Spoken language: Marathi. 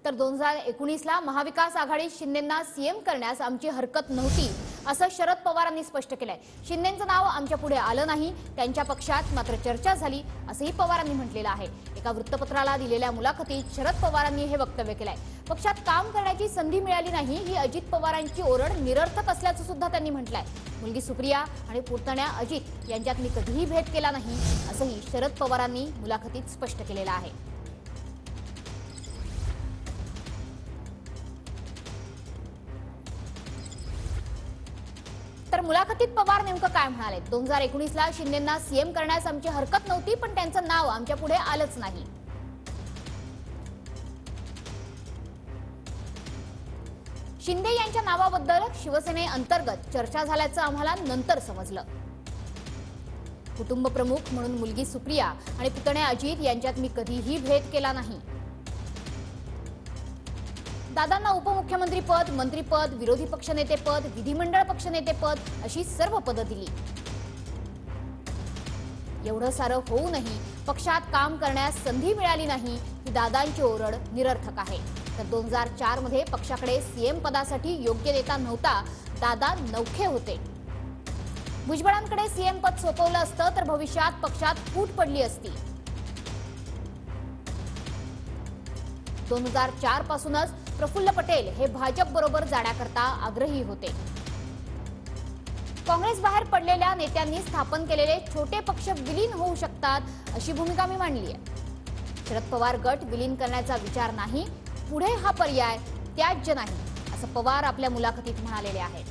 तर 2019ला महाविकास आघाडी शिंदेंना सीएम करण्यास आमची हरकत नव्हती असं शरद पवारांनी स्पष्ट केलंय। शिंदेंचं नाव आमच्या पुढे आलं नाही, त्यांच्या पक्षात मात्र चर्चा झाली असंही पवारांनी म्हटलेलं आहे। एका वृत्तपत्राला दिलेल्या मुलाखतीत शरद पवारांनी हे वक्तव्य केलंय। पक्षात काम करण्याची संधी मिळाली नाही ही अजित पवारांची ओरड निरर्थक असल्याचं सुद्धा त्यांनी म्हटलंय। मुलगी सुप्रिया आणि पुतण्या अजित यांच्यात मी कधीही भेद केला नाही असंही शरद पवारांनी मुलाखतीत स्पष्ट केलेलं आहे। तर मुलाखतीत पवार नेमकं काय म्हणाले? 2019ला शिंदेंना सीएम करण्यास आमची हरकत नव्हती, पण त्यांचं नाव आमच्या पुढे आलंच नाही। शिंदे यांच्या नावाबद्दल शिवसेनेअंतर्गत चर्चा झाल्याचं आम्हाला नंतर समजलं। कुटुंब प्रमुख म्हणून मुलगी सुप्रिया आणि पुतण्या अजित यांच्यात मी कधीही भेद केला नाही। दादांना उपमुख्यमंत्रीपद, मंत्रीपद, विरोधी पक्षनेतेपद, विधिमंडळ पक्षनेतेपद अशी सर्व पदं दिली। एवढं सारं होऊनही पक्षात काम करण्यास संधी मिळाली नाही ही दादांची ओरड निरर्थक आहे। तर 2004 मध्ये पक्षाकडे सीएम पदासाठी योग्य नेता नव्हता, दादा नवखे होते। भुजबळांकडे सीएम पद सोपवलं असतं तर भविष्यात पक्षात फूट पडली असती। 2004 पासूनच प्रफुल्ल पटेल हे भाजप बरोबर जाण्याकरता आग्रही होते। काँग्रेस बाहेर पडलेल्या नेत्यांनी स्थापन केलेले छोटे पक्ष विलीन होऊ शकतात अशी भूमिका मी मांडली आहे। शरद पवार गट विलीन करण्याचा विचार नाही, पुढे हा पर्याय त्याज्य नाही असं पवार आपल्या मुलाखतीत म्हणालेले आहेत।